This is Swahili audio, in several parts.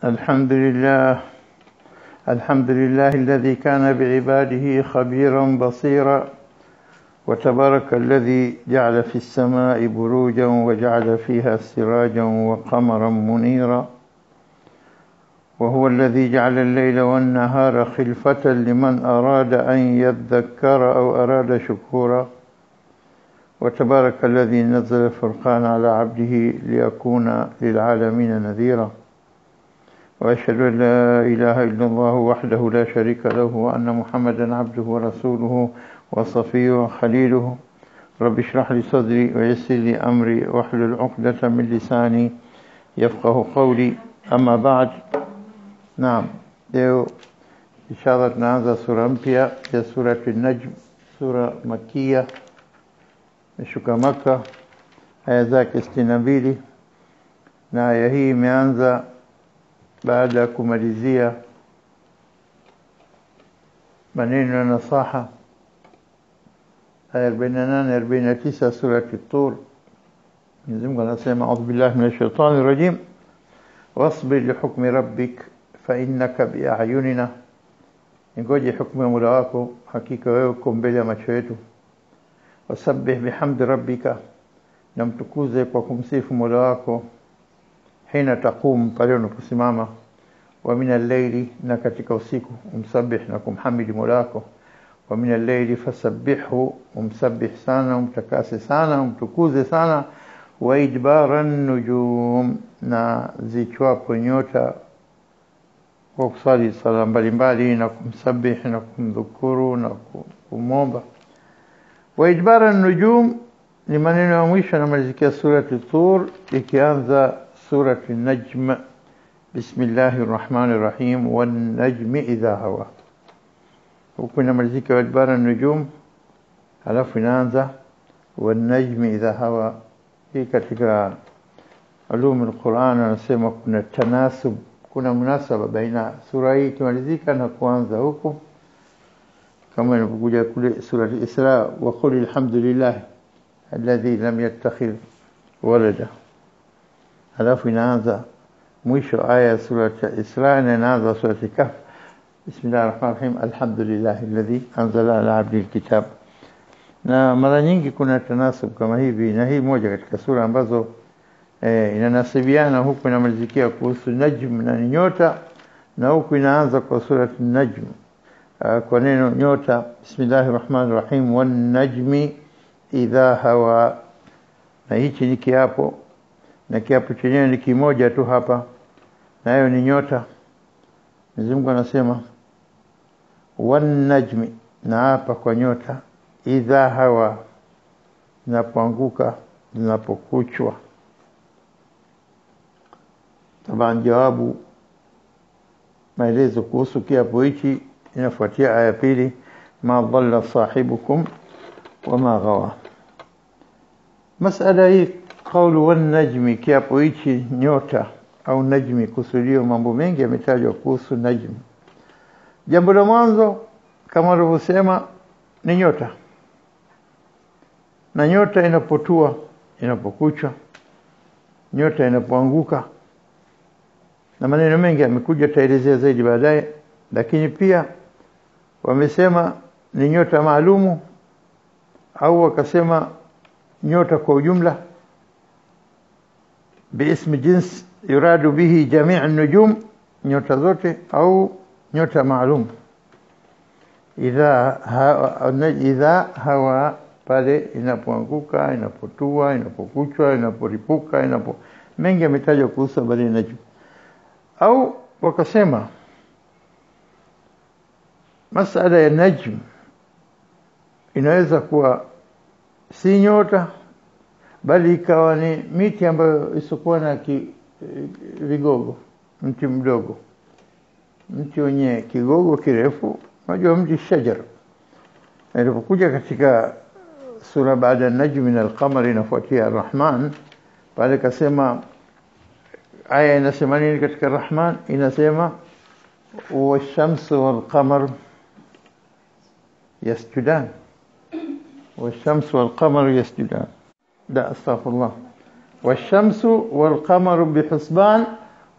الحمد لله الذي كان بعباده خبيرا بصيرا، وتبارك الذي جعل في السماء بروجا وجعل فيها سراجا وقمرا منيرا، وهو الذي جعل الليل والنهار خلفة لمن أراد أن يذكر أو أراد شكورا، وتبارك الذي نزل الفرقان على عبده ليكون للعالمين نذيرا، وأشهد أن لا إله إلا الله وحده لا شريك له، وأن محمدا عبده ورسوله وصفيه وخليله. رب اشرح لي صدري ويسر لي أمري واحلل عقدة من لساني يفقه قولي. أما بعد. نعم، leo inshallah tunaanza sura mpya ya surati an-Najm, sura Makia, imeshuka Maka, aya zake 62, na aya hii imeanza baada ya kumalizia maneno ya nasaha aya 48-49 surati Tur. Mwenyezi Mungu anasema a'udhu billahi minash shaitani rajim, wasbir li hukmi rabbik fa innaka bi a'yunina, ngoje hukumu ya Mola wako, hakika wewe uko mbele ya macho yetu. Wasabbih bihamdi rabbika, na mtukuze kwa kumsifu Mola wako, hina taqum, pale unaposimama, wa min al-layli, na katika usiku umsabbih na kumhamidi Mola wako, wa min al-layli fasabbihu, umsabbih sana, umtakase sana, umtukuze sana, wa idbaran nujum, na zichwapo nyota kwa kusali sala mbalimbali na kumsabbih na kumdhukuru na kumomba. Wa idbaran nujum ni maneno ya mwisho na malizikia surati Tur, ikianza surati Najm. Bismillahir Rahmanir Rahim, wan najmi idha hawa. Huku inamalizika wa idbaran nujum, halafu inaanza wan najmi idha hawa. Hii katika ulum al-Quran anasema kuna tanasub, kuna munasaba baina sura hii kimalizika na kuanza huku, kama inapokuja kule surati Isra, wa qul alhamdulillah alladhi lam yattakhidh walada. Halafu inaanza mwisho aya surati Isra na inaanza surati Kahf, bismillahir rahmanir rahim, alhamdulillahi alladhi anzala ala abdihi alkitab. Na mara nyingi kuna tanasub kama hivi, na hii moja katika sura ambazo inanasibiana. Huku inamalizikia kuhusu Najm na nyota, na huku inaanza kwa surati Najm kwa neno nyota, bismillahir rahmanir rahim, wan najmi idha hawa. Na hichi ni kiapo, na kiapo chenyewe ni kimoja tu hapa, nayo ni nyota. Mwenyezi Mungu anasema wan najmi, na hapa kwa nyota, idha hawa, zinapoanguka, zinapokuchwa. Taban jawabu maelezo kuhusu kiapo hichi inafuatia aya pili, ma dhalla sahibukum wama ghawa. Masala hii kaulu wan najmi, kiapo hichi nyota au najmi, kusudio mambo mengi yametajwa kuhusu najm. Jambo la mwanzo kama walivyosema ni nyota, na nyota inapotua, inapokuchwa, nyota inapoanguka, na maneno mengi yamekuja, taelezea zaidi baadaye. Lakini pia wamesema ni nyota maalumu, au wakasema nyota kwa ujumla, biismi jins yuradu bihi jami' an-nujum, nyota zote, au nyota maalum. Idha hawa, pale inapoanguka, inapotua, inapokuchwa, inaporipuka, mengi yametajwa kuhusu habari ya najm. Au wakasema masala ya najm inaweza kuwa si nyota, bali ikawa ni miti ambayo isokuwa na vigogo, mti mdogo, mti wenye kigogo kirefu. Unajua mti shajar. Ilipokuja katika sura baada ya Najm min al-Qamar inafuatia Ar-Rahman, pale kasema aya inasema nini katika Rahman? Inasema wash-shamsu wal-qamar yasjudan, wash-shamsu wal-qamar yasjudan. Da astaghfirullah. Wash-shamsu wal-qamaru bihusban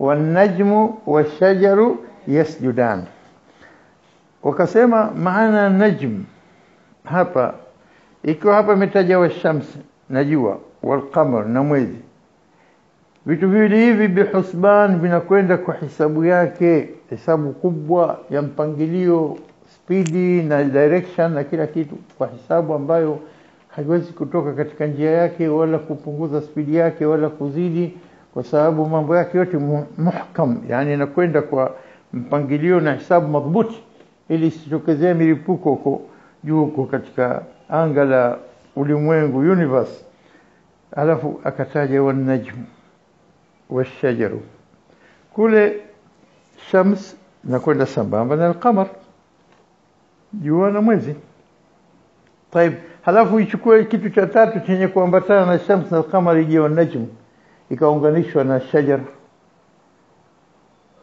wan-najmu wash-shajaru yasjudan. Wakasema maana najm hapa, ikiwa hapa imetaja wash-shams na jua, wal-qamar na mwezi, vitu viwili hivi bihusban, vinakwenda kwa hisabu yake, hisabu kubwa ya mpangilio, speedi na direction na kila kitu, kwa hisabu ambayo haiwezi kutoka katika njia yake wala kupunguza speedi yake wala kuzidi, kwa sababu mambo yake yote muhkam, yani inakwenda kwa mpangilio na hisabu madhubuti, ili isitokezee milipuko huko juu huko katika anga la ulimwengu, universe. Alafu akataja wan-najm wash-shajaru, kule shams nakwenda sambamba na al-qamar, jua na mwezi. طيب, halafu ichukue kitu cha tatu chenye kuambatana na shams na al-qamar, ije wan-najm ikaunganishwa na shajar.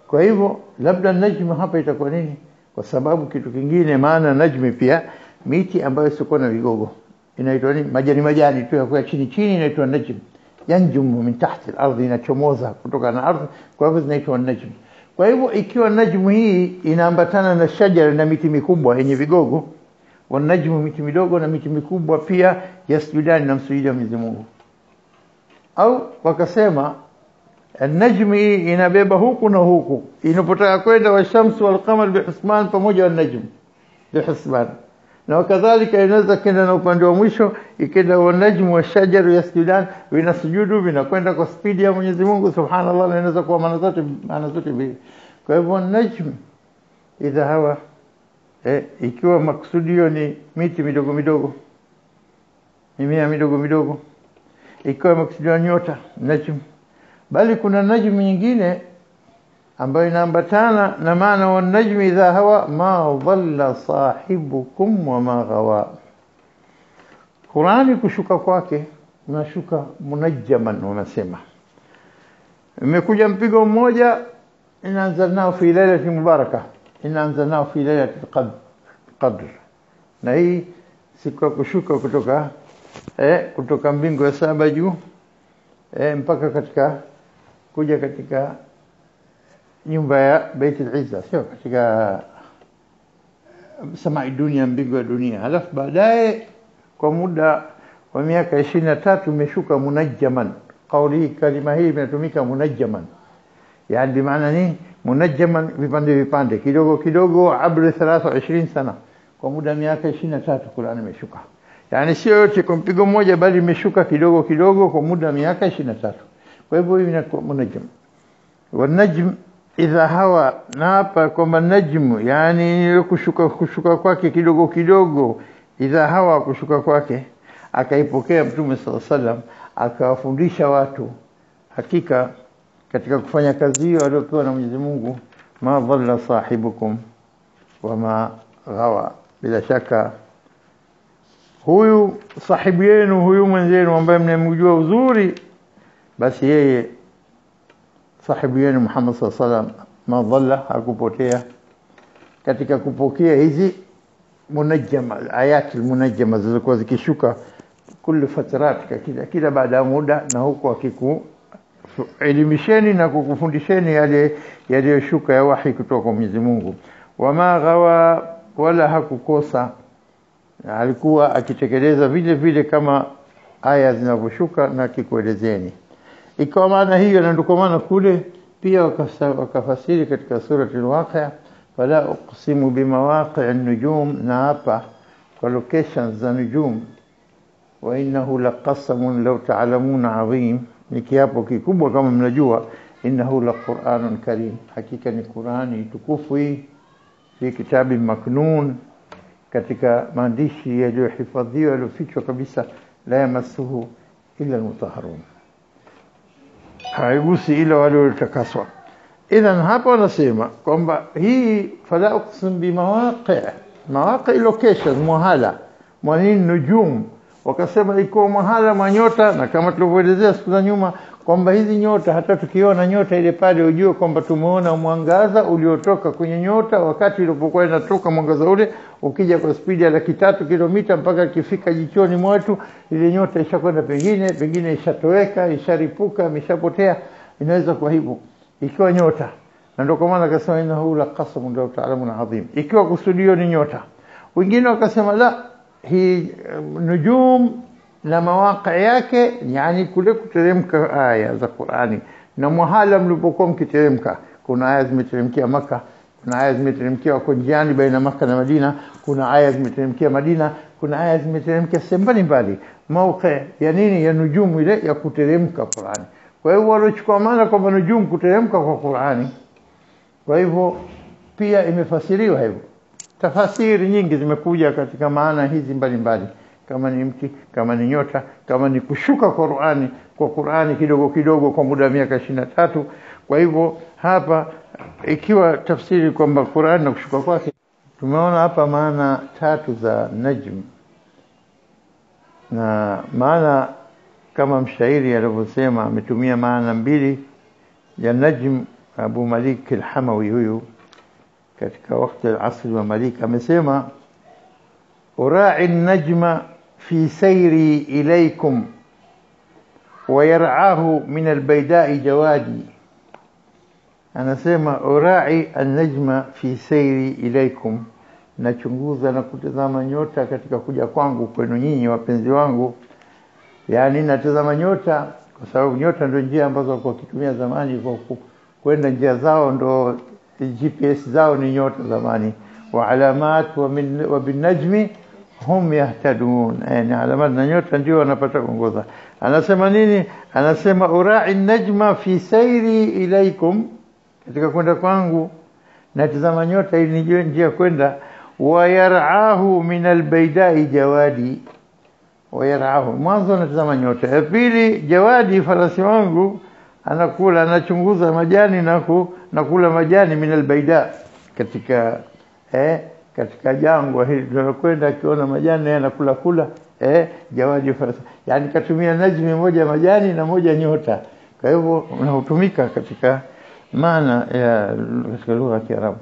Kwa hivyo labda najm hapa itakuwa nini? Kwa sababu kitu kingine, maana najmi pia miti ambayo sio na vigogo inaitwa nini? Majani tu ya chini chini inaitwa najm. Yanjumu min tahti al-ardh, inachomoza kutoka na ardhi, kwa hivyo zinaitwa najm. Kwa hivyo ikiwa najmu hii inaambatana na shajar na miti mikubwa yenye vigogo, wa najmu miti midogo na miti mikubwa pia, yasjudani, na msujudia Mwenyezi Mungu. Au wakasema an-najm hii inabeba huku na huku, inapotaka kwenda wa-shamsu wal-qamar bihusban pamoja na najm bihusban, na wakadhalika inaweza kwenda na upande wa mwisho, ikenda wa-najm wash-shajaru yasjudan, vinasujudu, vinakwenda kwa speed ya Mwenyezi Mungu subhanallah, na inaweza kuwa maana zote mbili. Kwa hivyo an-najm idha hawa, ikiwa maksudio ni miti midogo midogo, mimea midogo midogo, ikiwa maksudio nyota, najm. Bali kuna najm nyingine ambayo inaambatana na maana wan-najmi idha hawa ma dhalla sahibukum wa ma ghawa. Qur'ani kushuka kwake unashuka munajjaman, wanasema imekuja mpigo mmoja, inaanzalnao fi lailatin mubarakah, inaanzalnao fi lailatul qadr, na hii siku ya kushuka kutoka mbingu ya saba juu mpaka katika kuja katika nyumba ya Baitul Izza, sio katika samai dunia, mbingu ya dunia. Halafu baadaye kwa muda wa miaka 23 imeshuka munajjaman. Kauli kalima hii inatumika munajjaman, yani bi maana ni munajjaman, vipande kidogo kidogo, abri 23 sana, kwa muda miaka 23 Qur'an imeshuka. Yani sio yote kwa mpigo mmoja, bali imeshuka kidogo kidogo kwa muda miaka 23. Kwa hivyo hii inakuwa munajjam. Wan-najm idha hawa, na hapa kwamba najmu yani kushuka kwake kidogo kidogo, idha hawa kushuka kwake, akaipokea Mtume sallallahu alaihi wasallam, akawafundisha watu. Hakika katika kufanya kazi hiyo aliyopewa na Mwenyezi Mungu, ma dhalla sahibukum wa ma ghawa, bila shaka huyu sahibu yenu, huyu mwenzenu ambaye mnamjua uzuri, basi yeye sahibu yenu Muhammad sallallahu alaihi wasallam ma dhalla, hakupotea katika kupokea hizi munajjama, ayati munajjama zilizokuwa zikishuka kila fatarat, kila baada ya muda, na huko akikuelimisheni na kukufundisheni yale yaliyoshuka ya wahi kutoka kwa Mwenyezi Mungu. Wama ghawa, wala hakukosa, alikuwa akitekeleza vile vile kama aya zinavyoshuka na kikuelezeni. Ikawa maana hiyo, na ndiko maana kule pia wakafasiri katika surati al-Waqi'a, fala uqsimu bimawaqi'in nujum, na hapa kwa locations za nujum, wa innahu laqasamun law ta'lamuna 'azim, ni kiapo kikubwa kama mnajua. Innahu laqur'anun karim, hakika ni Qur'ani tukufu, hii fi kitabi maknun, katika maandishi yaliyohifadhiwa, yaliyofichwa kabisa, la yamassuhu illa almutahharun, haigusi ila wale waliotakaswa. Idhan hapa wanasema kwamba hii fala uqsim bimawaqi', mawaqi' location, muhala mwanini nujum, wakasema iko muhala manyota, na kama tulivyoelezea siku za nyuma kwamba hizi nyota, hata tukiona nyota ile pale ujue kwamba tumeona mwangaza uliotoka kwenye nyota, wakati ilipokuwa inatoka mwangaza ule ukija kwa spidi ya 3 kilomita mpaka ikifika jichoni mwetu, ile nyota ishakwenda pengine ishatoweka, isharipuka, imeshapotea. Inaweza kwa hivyo ikiwa nyota, na ndio kwa maana akasema innahu la qasamun law ta'lamun adhim, ikiwa kusudio ni nyota. Wengine wakasema la, hii nujum na mawaqi yake, yani kule kuteremka aya za Qur'ani na mahala mlipokuwa mkiteremka. Kuna aya zimeteremkia Makkah, kuna aya zimeteremkia wako njiani baina Makkah na Madina, kuna aya zimeteremkia Madina, kuna aya zimeteremkia sehemu mbalimbali. Mawqi ya nini? Ya nujumu ile ya kuteremka Qur'ani. Kwa hivyo walichukua maana kwamba nujumu kuteremka kwa Qur'ani. Kwa hivyo pia imefasiriwa hivyo. Tafasiri nyingi zimekuja katika maana hizi mbalimbali, kama ni mti, kama ni nyota, kama ni kushuka kwa Qur'ani kidogo kidogo kwa muda wa miaka 23. Kwa hivyo hapa ikiwa tafsiri kwamba Qur'ani na kushuka kwake, tumeona hapa maana 3 za najm. Na maana kama mshairi alivyosema, ametumia maana 2 ya najm. Abu Malik al-Hamawi huyu katika wakati al-asr wa Malik amesema, ura'i an-najma fi sayri ilaykum wa yar'ahu min al-bayda'i jawadi. Anasema ura'i an-najma fi sayri ilaykum, nachunguza na kutazama nyota katika kuja kwangu kwenu nyinyi wapenzi wangu. Yani natazama nyota kwa sababu nyota ndio njia ambazo walikuwa wakitumia zamani kwa kwenda njia zao, ndo GPS zao ni nyota zamani. Wa alamat wa bin najmi hum yahtadun, yani alamat na nyota ndio wanapata kuongoza. Anasema nini? Anasema ura'i an-najma fi sayri ilaykum, katika kwenda kwangu natazama nyota ili nijue njia kwenda. Wa yar'ahu min al-bayda'i jawadi, wa yar'ahu, mwanzo natazama nyota. Ya pili, jawadi, farasi wangu anakula, anachunguza majani na kula majani min al-bayda, katika jangwa hili tunakwenda, akiona majani anakula jawadi farasi. Yani katumia najmi moja majani na moja nyota. Kwa hivyo unahutumika katika maana ya katika lugha ya Kiarabu.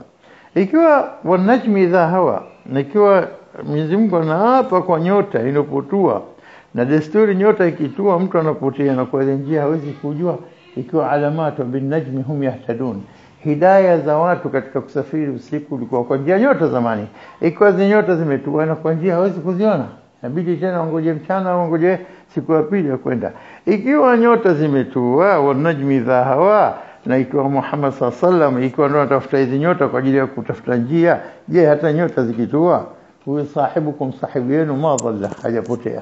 Ikiwa wanajmi idha hawa, ikiwa Mwenyezi Mungu anaapa kwa nyota inapotua, na desturi nyota ikitua mtu anapotea na kwa njia hawezi kujua. Ikiwa alamatu bin najmi hum yahtadun, hidayah za watu katika kusafiri usiku ulikuwa kwa njia nyota zamani. Ikiwa nyota zimetua na kwa njia hawezi kuziona, inabidi tena ngoje mchana au ngoje siku ya pili ya kwenda. Ikiwa nyota zimetua, wa najmi dha hawa, na ikiwa Muhammad sallallahu alaihi wasallam ikiwa ndo anatafuta hizo nyota kwa ajili ya kutafuta njia, je, hata nyota zikitua, huyo sahibukum, sahibu yenu, ma dhalla, hajapotea.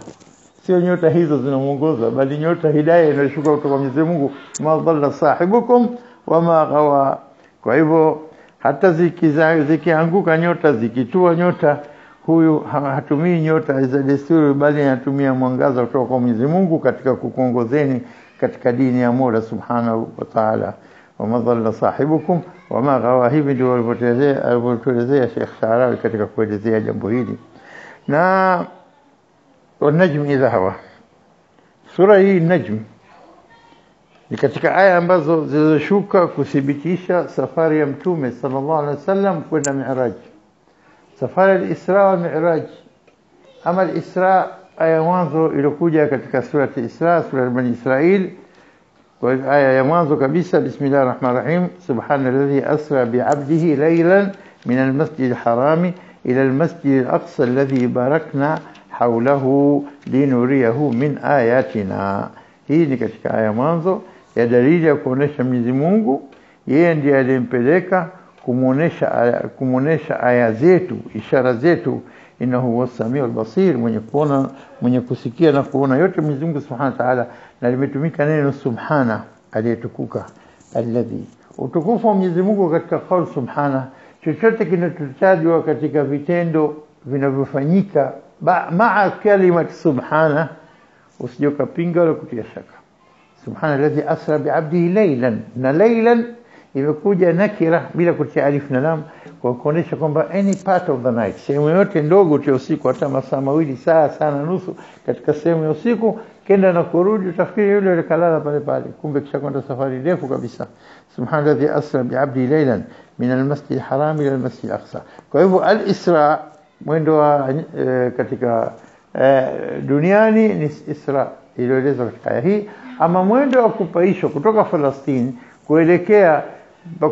Sio nyota hizo zinamuongoza, bali nyota hidayah inashuka kutoka kwa Mwenyezi Mungu, ma dhalla sahibukum wa ma ghawa. Kwa hivyo hata zikianguka nyota, zikitua nyota, huyu hatumii nyota za desturi, bali anatumia mwangaza kutoka kwa Mwenyezi Mungu katika kukuongozeni katika dini ya Mola Subhanahu wa Ta'ala. Wa ma dhalla sahibukum wa ma ghawa. Hivi ndio alivyotuelezea Sheikh Sharawi katika kuelezea jambo hili. Na والنجم إذا هوى, sura hii Najm ni katika aya ambazo zilizoshuka kuthibitisha safari ya Mtume sallallahu alaihi wasallam kwenda Mi'raj, safari al-Isra wa Mi'raj. Ama al-Isra, aya mwanzo iliyokuja katika sura al-Isra, sura Bani Israil, kwa aya ya mwanzo kabisa, bismillahir rahmanir rahim, subhanalladhi asra bi'abdihi laylan min al-masjid al-harami ila al-masjid al-aqsa alladhi barakna haulahu linuriyahu min ayatina. Hii ni katika aya mwanzo ya dalili ya kuonesha Mwenyezi Mungu yeye ndiye aliyempeleka kumuonesha aya zetu, ishara zetu. Innahu was-sami'ul basir, mwenye kuona, mwenye kusikia na kuona yote Mwenyezi Mungu Subhanahu wa Ta'ala. Na limetumika neno subhana, aliyetukuka, alladhi, utukufu wa Mwenyezi Mungu katika kauli subhana. Chochote kinachotajwa katika vitendo vinavyofanyika maa kalimati subhana, usijoka pinga wala kutia shaka. Subhana alladhi asra bi'abdihi laylan, na laylan imekuja nakira bila kutia alif na lam, kwa kuonesha kwamba any part of the night, sehemu yote ndogo tu usiku, hata masaa mawili, saa na nusu katika sehemu ya usiku, kenda na kurudi, utafikiri yule kalala pale pale, kumbe kisha kwenda safari ndefu kabisa. Subhana alladhi asra bi'abdihi laylan min al-masjid al-haram ila al-masjid al-aqsa. Kwa hivyo al-Isra, mwendo wa katika duniani ni Isra iliyoelezwa katika aya hii. Ama mwendo wa kupaishwa kutoka Falastini kuelekea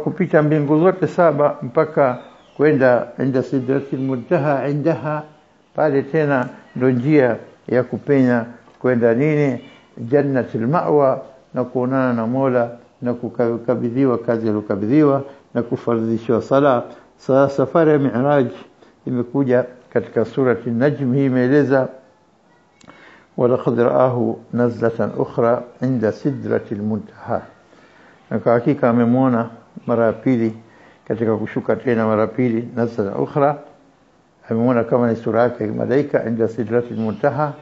kupita mbingu zote saba mpaka kwenda inda sidratil muntaha. Indaha pale tena ndo njia ya kupenya kwenda nini, jannatul ma'wa, na kuonana na Mola na kukabidhiwa kazi aliyokabidhiwa na kufaradhishwa sala. Safari ya Mi'raj imekuja katika surati An-Najm. Hii imeeleza walaqad ra'ahu nazlatan ukhra inda sidratil muntaha, na kwa hakika amemwona mara ya pili katika kushuka tena mara pili, nazlatan ukhra, amemwona kama ni sura yake malaika inda sidratil muntaha,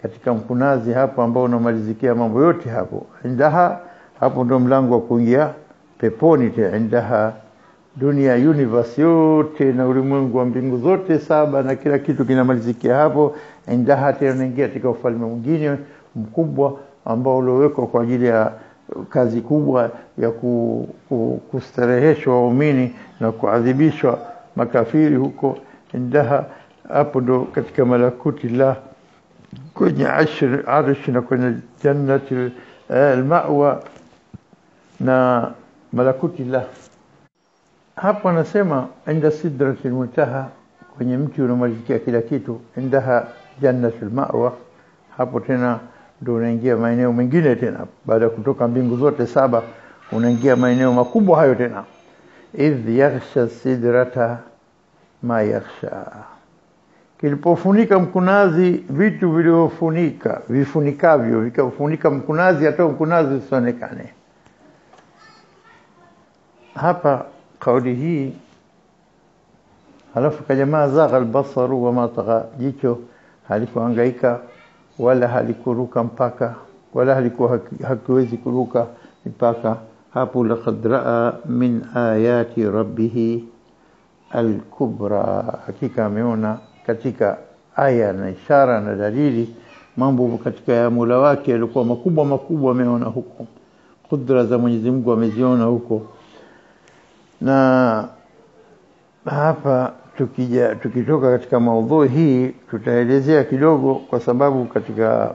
katika mkunazi hapo ambao unamalizikia mambo yote hapo. Indaha hapo ndo mlango wa kuingia peponi. Indaha dunia, universe yote na ulimwengu wa mbingu zote saba na kila kitu kinamalizikia hapo. Indaha tena unaingia katika ufalme mwingine mkubwa ambao uliowekwa kwa ajili ya kazi kubwa ya kustareheshwa waumini na kuadhibishwa makafiri huko. Indaha hapo ndo katika malakuti la kwenye arsh na kwenye jannatul al-ma'wa na malakuti la. Hapo anasema inda sidratil muntaha, kwenye mti unamalizikia kila kitu. Indaha jannatul ma'wa, hapo tena ndio unaingia maeneo mengine tena, baada ya kutoka mbingu zote saba unaingia maeneo makubwa hayo tena. Idh yaghsha sidrata ma yaghsha, kilipofunika mkunazi vitu vilivyofunika vifunikavyo, vikafunika mkunazi hata mkunazi usionekane. Hapa kauli hii, halafu kajamaa zagha albasaru wa ma tagha, jicho halikuhangaika wala halikuruka mpaka, wala halikuwa hakiwezi kuruka mpaka hapo. Laqad raa min ayati rabbih al-kubra, hakika ameona katika aya na ishara na dalili mambo katika ya Mola wake yalikuwa makubwa makubwa, ameona huko. Kudra za Mwenyezi Mungu ameziona huko. Na hapa tukitoka katika maudhui hii tutaelezea kidogo, kwa sababu katika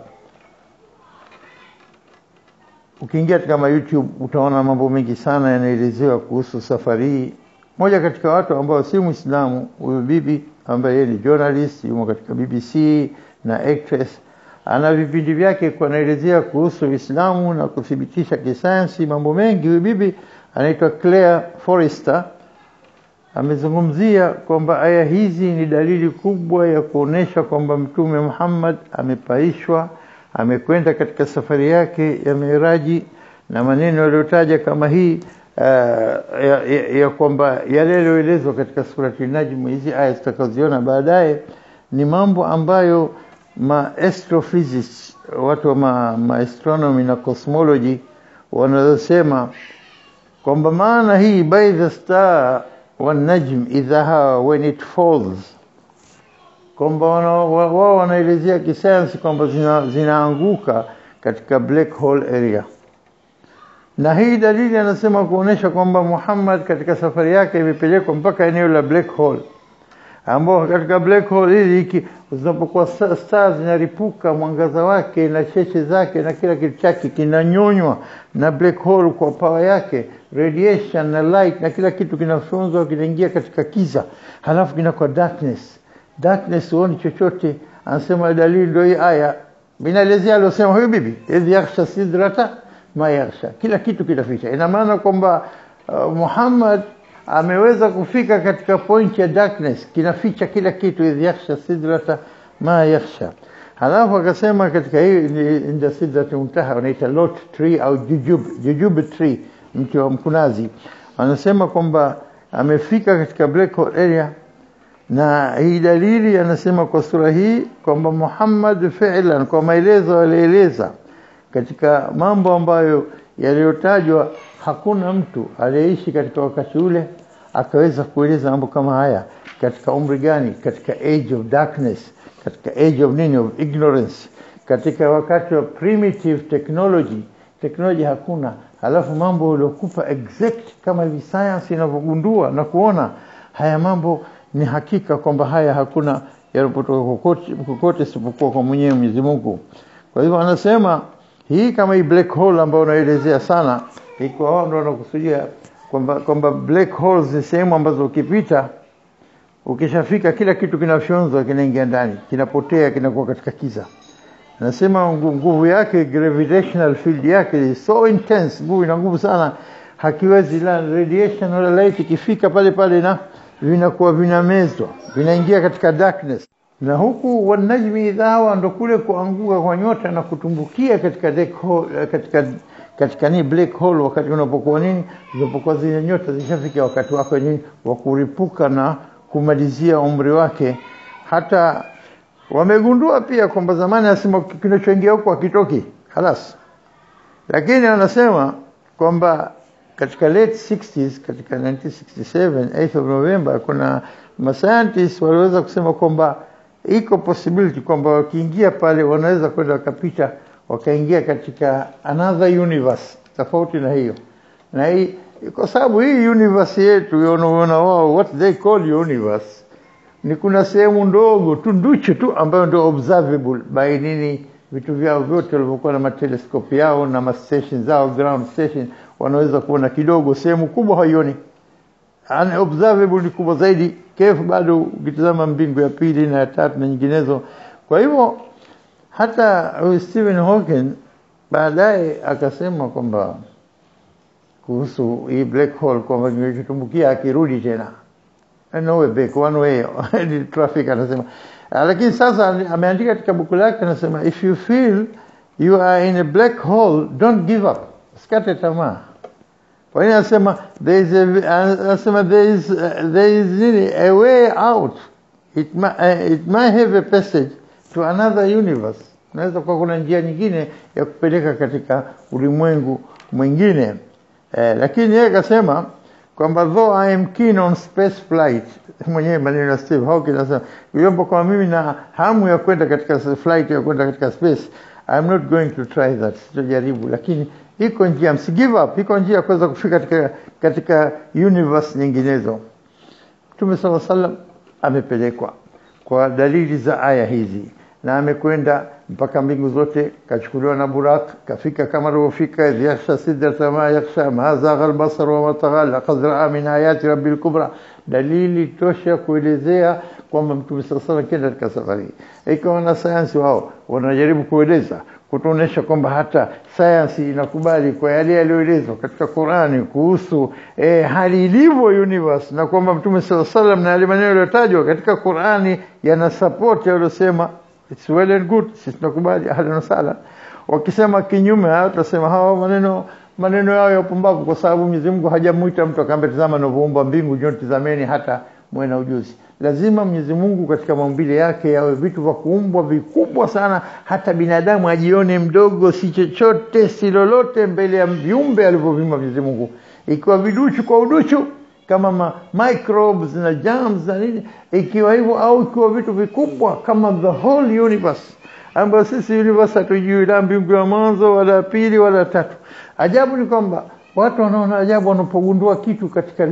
ukiingia katika YouTube utaona mambo mengi sana yanaelezewa kuhusu safari hii. Moja katika watu ambao si Muislamu, huyo bibi ambaye yeye ni journalist, yumo katika BBC na actress, ana vipindi vyake kwa anaelezea kuhusu Uislamu na kuthibitisha kisayansi mambo mengi. Huyo bibi anaitwa Claire Forrester, amezungumzia kwamba aya hizi ni dalili kubwa ya kuonesha kwamba Mtume Muhammad amepaishwa, amekwenda katika safari yake ya Miraji, na maneno yaliyotaja kama hii ya kwamba yale yaliyoelezwa katika surati Najm, hizi aya tutakazoziona baadaye, ni mambo ambayo astrophysics, watu wa astronomy na cosmology wanasema kwamba maana hii by the star wan najm idha when it falls, kwamba wao wanaelezea kisayansi kwamba zinaanguka katika black hole area. Na hii dalili anasema kuonesha kwamba Muhammad katika safari yake imepelekwa mpaka eneo la black hole, ambao katika black hole hili zinapokuwa stars zinaripuka, mwangaza wake na cheche zake na kila kitu chake kinanyonywa na black hole kwa power yake, radiation na light na kila kitu kinafunzwa, kinaingia katika kiza, halafu kinakuwa darkness, huoni chochote. Anasema dalili ndio hii aya binaelezea aliyosema huyu bibi, idh yaghsha sidrata ma yaghsha, kila kitu kinaficha. Ina maana kwamba Muhammad ameweza kufika katika point ya darkness, kinaficha kila kitu. Idh yaghsha sidrata ma yaghsha. Halafu akasema katika hii inda sidratul muntaha, wanaita lot tree au jujube tree, mti wa mkunazi. Anasema kwamba amefika katika black hole area, na hii dalili anasema kwa sura hii kwamba Muhammad fi'lan, kwa maelezo alieleza katika mambo ambayo yaliyotajwa, hakuna mtu aliyeishi katika wakati ule akaweza kueleza mambo kama haya. Katika umri gani? Katika age of darkness, katika age of nini, of ignorance, katika wakati wa primitive technology hakuna. Halafu mambo yaliokupa exact kama hivi science inavyogundua na kuona haya mambo ni hakika kwamba haya hakuna yalipotoka kokote isipokuwa kwa mwenyewe Mwenyezi Mungu. Kwa hivyo anasema hii kama hii black hole ambayo unaelezea sana, iko hao ndio wanakusudia kwamba black holes ni sehemu ambazo ukipita ukishafika kila kitu kinafyonzwa kinaingia ndani, kinapotea, kinakuwa katika kiza. Anasema nguvu yake, gravitational field yake is so intense, nguvu sana, hakiwezi la radiation wala light ikifika pale na vinakuwa vinamezwa, vinaingia katika darkness. Na huku wanajmi idhawa ndo kule kuanguka kwa nyota na kutumbukia katika black hole, katika ni black hole, wakati unapokuwa zile nyota zishafika wakati wake wa kuripuka na kumalizia umri wake. Hata wamegundua pia kwamba zamani asema kinachoingia huko hakitoki halas, lakini anasema kwamba katika late 60s, katika 1967 8th of November, kuna scientists waliweza kusema kwamba iko possibility kwamba wakiingia pale wanaweza kwenda wakapita wakaingia katika another universe tofauti na hiyo. Na hii kwa sababu hii universe yetu unaona wao what they call universe ni kuna sehemu ndogo tu nduchu tu ambayo ndio observable by nini vitu vyao vyote walivyokuwa na mateleskopi yao na ma stations zao, ground station, wanaweza kuona kidogo, sehemu kubwa haioni. Unobservable ni kubwa zaidi, kefu bado ukitazama mbingu ya pili na ya tatu na nyinginezo. Kwa hivyo hata Stephen Hawking baadaye akasema kwamba kuhusu hii black hole kwamba ingetumbukia akirudi tena no way back, one way traffic anasema. Lakini sasa ameandika katika buku lake anasema if you feel you are in a black hole don't give up, usikate tamaa. Kwa hiyo anasema there is a way out, it might have a passage to another universe. Naweza kwa kuna njia nyingine ya kupeleka katika ulimwengu mwingine. Lakini yeye akasema kwamba though I am keen on space flight, mwenyewe maneno ya Steve Hawking anasema yombo kwa mimi na hamu ya kwenda katika flight, ya kwenda katika space, I'm not going to try that, sitajaribu. Lakini iko njia, msigive up, iko njia kuweza kufika katika universe nyinginezo. Mtume sallallahu alaihi wasallam amepelekwa kwa dalili za aya hizi na amekwenda mpaka mbingu zote, kachukuliwa na Burak, kafika kama alivyofika, yakhsha sidrata ma yakhsha, ma zagha al-basar wa ma tagha, laqad ra'a min ayati rabbil kubra. Dalili tosha kuelezea kwamba Mtume sallallahu alaihi wasallam kenda katika safari. Iko wana sayansi wao wanajaribu kueleza, kutuonesha kwamba hata sayansi inakubali kwa yale yaliyoelezwa katika Qur'ani kuhusu hali ilivyo universe, na kwamba Mtume sallallahu alaihi wasallam na yale maneno yaliyotajwa katika Qur'ani yana support yaliyosema it's well and good, sisi tunakubali, ahlan wa sahlan. Wakisema kinyume hao tutasema hao maneno yao ya pumbavu, kwa sababu Mwenyezi Mungu hajamuita mtu akamwambia tazama ninavyoumba mbingu, njoo tazameni hata mwe na ujuzi. Lazima Mwenyezi Mungu katika maumbile yake yawe vitu vya kuumbwa vikubwa sana, hata binadamu ajione mdogo, si chochote, si lolote mbele ya viumbe alivyoviumba Mwenyezi Mungu. Ikiwa viduchu kwa uduchu kama microbes na germs na nini, ikiwa hivyo, au ikiwa vitu vikubwa kama the whole universe, ambayo sisi universe hatujui la mbingu ya mwanzo wala pili wala tatu. Ajabu ni kwamba watu wanaona ajabu wanapogundua kitu katika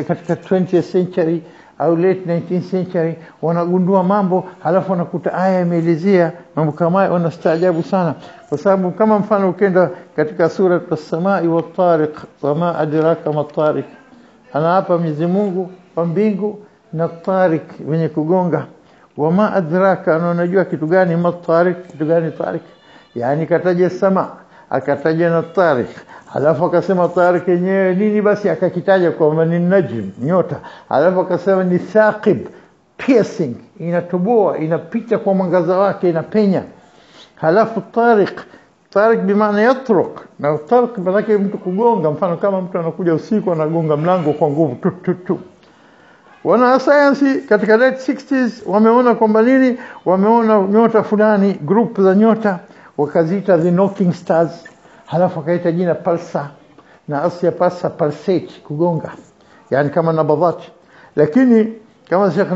katika 20th century au late 19th century, wanagundua mambo halafu wanakuta aya imeelezea mambo kama hayo, wanastaajabu sana. Kwa sababu kama mfano ukenda katika sura as-samai wat-tariq, wama adraka mat-tariq, anaapa Mwenyezi Mungu kwa mbingu na tariq wenye kugonga. Wama adraka, unajua kitu gani mat-tariq, kitu gani tariq? Yani kataja sama, akataja na tariq, halafu akasema tariq yenyewe nini, basi akakitaja kwa ni najm, nyota. Halafu akasema ni thaqib, piercing, inatoboa, inapita kwa mwangaza wake, inapenya. Halafu tariq bimaana yatruq, na tariq maana mtu kugonga, mfano kama mtu anakuja usiku anagonga mlango kwa nguvu tu. Wana sayansi katika late 60s wameona kwamba nini, wameona nyota fulani, group za nyota, wakaziita the knocking stars, halafu akaita jina pulsar, na asli ya pulsar pulsate, kugonga, yani kama nabadhat. Lakini kama Sheikh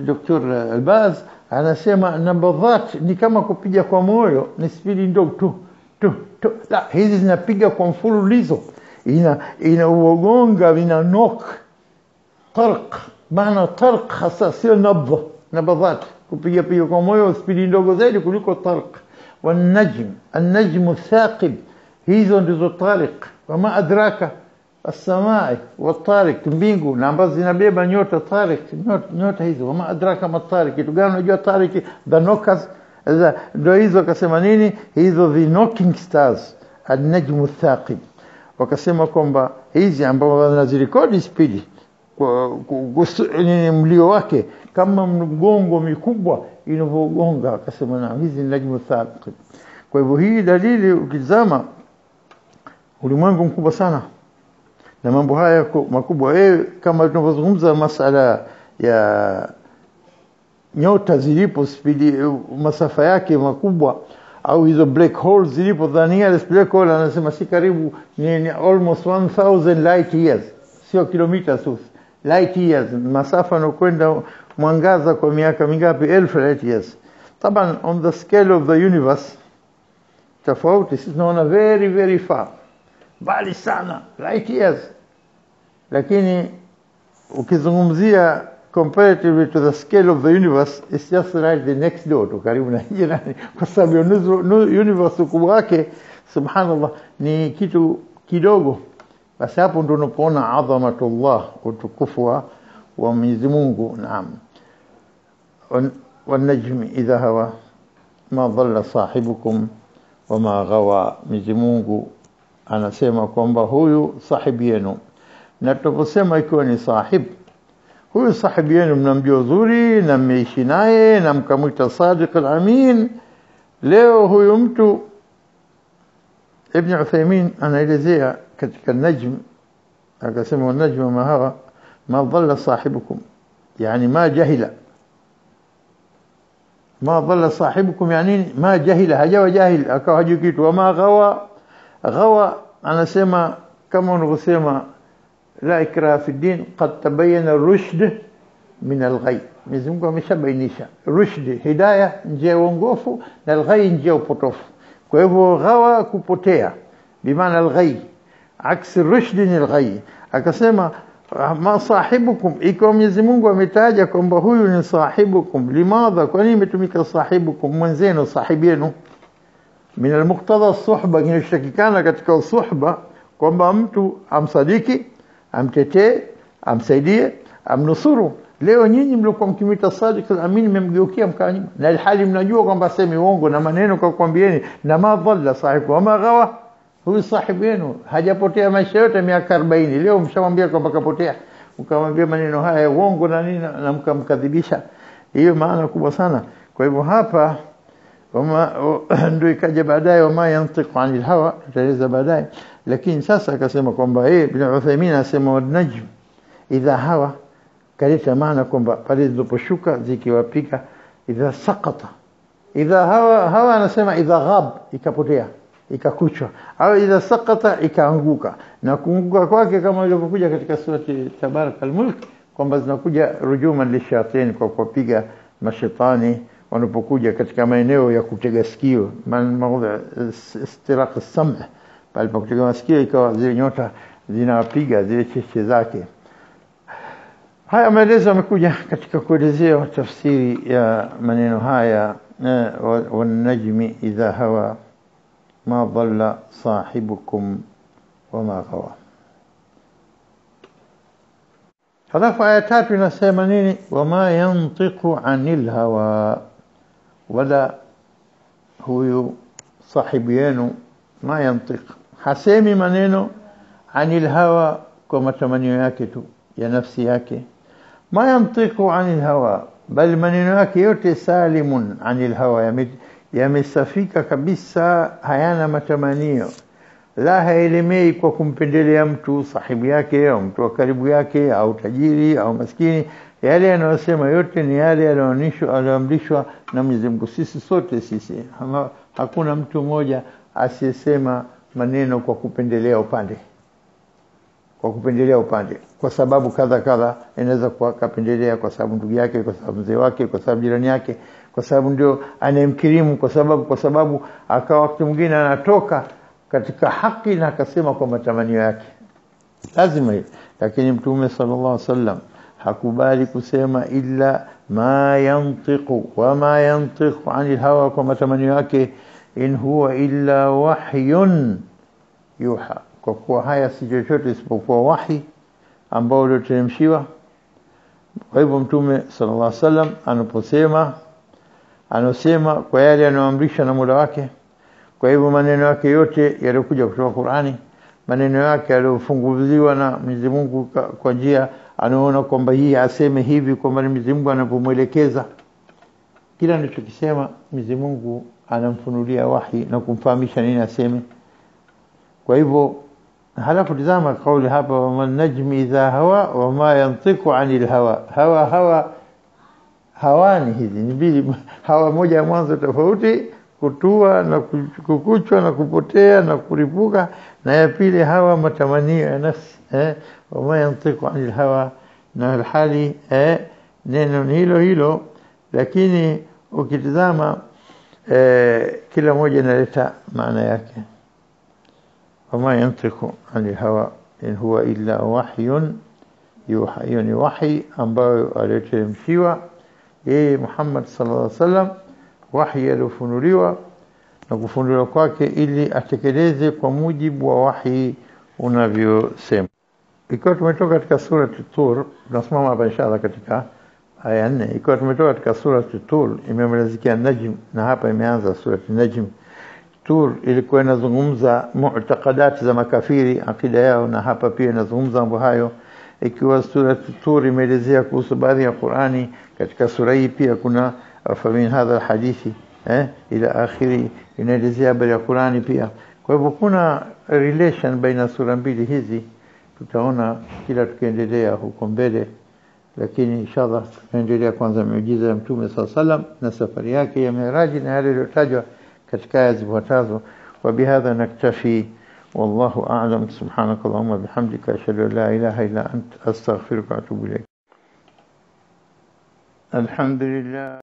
Dr. Albaz anasema nabadhat ni kama kupiga kwa moyo, ni spidi ndogo tu. La, hizi zinapiga kwa mfululizo, ina ugonga, ina knock. Tarq, maana tarq hasa sio nabadhat, kupiga kwa moyo spidi ndogo zaidi kuliko tarq. والنجم الثاقب hizo ndizo tariq. Wama adraka as-samai wat-tariq, mbingu na ambazo zinabeba nyota tariq, nyota hizo. Wama adraka mat-tariq, kitu gani unajua tariq? The knockers. Ndio hizo akasema nini? Hizo the knocking stars, an-najmu ath-thaqib. Wakasema kwamba hizi ambao wanazirekodi spidi kwa mlio wake kama mgongo mikubwa inavyogonga, akasema na hizi ni najmu thaqib. Kwa hivyo hii dalili, ukizama ulimwengu mkubwa sana na mambo haya makubwa, kama tunavyozungumza masala ya nyota zilipo spidi masafa yake makubwa, au hizo black holes zilipo, dhania black hole anasema si karibu ni almost 1000 light years, sio kilomita tu, light years, masafa na kwenda mwangaza kwa miaka mingapi? 1000 light years. Taban on the scale of the universe tofauti, sisi tunaona very very far, bali sana, light years. Lakini ukizungumzia comparatively to the scale of the universe, it's just right the next door to karibu na jirani, kwa sababu universe ukubwa wake subhanallah ni kitu kidogo. Basi hapo ndio unapoona adhamatullah, utukufu wa Mwenyezi Mungu. Naam. والنجم إذا هوى ما ضل صاحبكم وما غوى. Mwenyezi Mungu anasema kwamba huyu sahibi yenu, na tunaposema ikiwa ni sahib, huyu sahibi yenu mnamjua uzuri na mmeishi naye na mkamwita sadiq al-amin. Leo huyu mtu, Ibn Uthaymeen anaelezea katika Najm, akasema najmu ma hawa ma dhalla sahibukum, yani ma jahila. ما ضل صاحبكم يعني ما جهل، hajawa jahil akawa hajui kitu. Wama ghawa anasema kama unavyosema la ikra fi din qad tabayyana ar-rushd min al-ghay. Mwenyezi Mungu ameshabainisha rushd, hidayah, njia uongofu, na al-ghay, njia upotofu. Kwa hivyo ghawa kupotea, bimaana al-ghay aksi rushd ni al-ghay. Akasema ma sahibukum, ikiwa Mwenyezi Mungu ametaja kwamba huyu ni sahibukum, limadha, kwa nini imetumika sahibukum, mwenzenu, sahibienu? Min almuqtada as-suhba, kinashtakikana katika suhba kwamba mtu amsadiki, amtetee, amsaidie, amnusuru. Leo nyinyi mlikuwa mkimita sadiq al-amin, mmemgeukia mkanyima, na hali mnajua kwamba asemi uongo na maneno kwa kuambieni. Na ma dhalla sahibu wa ma ghawa, huyu sahibu yenu hajapotea maisha yote miaka 40. Leo mshamwambia kwamba kapotea, ukamwambia maneno haya uongo na nini, na mkamkadhibisha. Hiyo maana kubwa sana. Kwa hivyo hapa ndio ikaja baadaye wama yantiqu anil hawa, itaeleza baadaye. Lakini sasa akasema kwamba Ibn Uthaymeen anasema wan-najm idha hawa, kaleta maana kwamba pale ziliposhuka zikiwapika, idha saqata, idha hawa anasema idha ghab, ikapotea, ikakuchwa, au idha saqata, ikaanguka. Na kuanguka kwake kama ilivyokuja katika surati Tabarak al-Mulk kwamba zinakuja rujuman lishayatin, kwa kupiga mashaitani wanapokuja katika maeneo ya kutega sikio, maana istiraq as-sam', pale pa kutega sikio ikawa zile nyota zinapiga zile cheche zake. Haya maelezo yamekuja katika kuelezea tafsiri ya maneno haya, wan-najmi idha hawa ma dhalla sahibukum wama ghawa. Halafu aya 3 inasema nini? Wama yantiqu anil hawa, wala huyu sahibu yenu ma yantiq, hasemi maneno anil hawa, kwa matamanio yake tu ya nafsi yake. Ma yantiqu anil hawa, bali maneno yake yote salimun anil hawa, yamesafika kabisa, hayana matamanio. La haelemei kwa kumpendelea mtu sahibu yake au mtu wa karibu yake au tajiri au maskini. Yale yanayosema yote ni yale yaliyoamrishwa na Mwenyezi Mungu. Sisi sote sisi, hakuna mtu mmoja asiyesema maneno kwa kupendelea upande, kwa sababu kadha. Inaweza kuwa kapendelea kwa sababu ndugu yake, kwa sababu mzee wake, kwa sababu jirani yake, kwa sababu ndio anayemkirimu, kwa sababu akawa wakati mwingine anatoka katika haki na akasema kwa matamanio yake, lazima hiyo. Lakini Mtume sallallahu alaihi wasallam hakubali kusema illa ma yantiqu wa ma yantiqu anil hawa, kwa matamanio yake. In huwa illa wahyun yuha, kwa kuwa haya si chochote isipokuwa wahi ambao ulioteremshiwa. Kwa hivyo Mtume sallallahu alaihi wasallam anasema kwa yale anayoamrishwa na Mola wake. Kwa hivyo maneno yake yote yaliokuja kutoka Qur'ani, maneno yake yaliofunguliwa na Mwenyezi Mungu kwa njia anaona kwamba hii aseme hivi, kwa maana Mwenyezi Mungu anapomwelekeza kila anachokisema Mwenyezi Mungu anamfunulia wahi na kumfahamisha nini aseme. Kwa hivyo halafu tazama kauli hapa, wa man najmi idha hawa wa ma yantiqu anil hawa. Hawani hizi ni mbili, hawa moja ya mwanzo tofauti, kutua na kukuchwa na kupotea na kuripuka, na ya pili hawa matamanio ya nafsi, wa ma yantiqu anil hawa, na hali neno ni hilo hilo, lakini ukitazama kila moja inaleta maana yake. Wama yantiqu anil hawa in huwa illa wahyun yuha, ni wahi ambayo aliteremshiwa yeye Muhammad sallallahu alaihi wasallam, wahi aliofunuliwa na kufunuliwa kwake ili atekeleze kwa mujibu wa wahi unavyosema. Ikiwa tumetoka katika sura At-Tur, tunasimama hapa inshallah katika aya 4. Ikiwa tumetoka katika sura At-Tur, imemalizikia Najm, na hapa imeanza sura An-Najm. Tur ilikuwa inazungumza mu'taqadat za makafiri, akida yao, na hapa pia inazungumza mambo hayo. Ikiwa sura Tur imeelezea kuhusu baadhi ya Qur'ani, katika sura hii pia kuna famin hadha alhadithi ila akhiri, inaelezea habari ya Qur'ani pia. Kwa hivyo kuna relation baina sura mbili hizi, tutaona kila tukiendelea huko mbele, lakini inshallah tunaendelea kwanza miujiza ya Mtume sallallahu alaihi wasallam na safari yake ya Miraji na yale yaliyotajwa katika aya zifuatazo. Wa bihadha naktafi, wallahu a'lam. Subhanakallahumma bihamdika, ashhadu an la ilaha illa anta, astaghfiruka wa atubu ilayk. Alhamdulillah.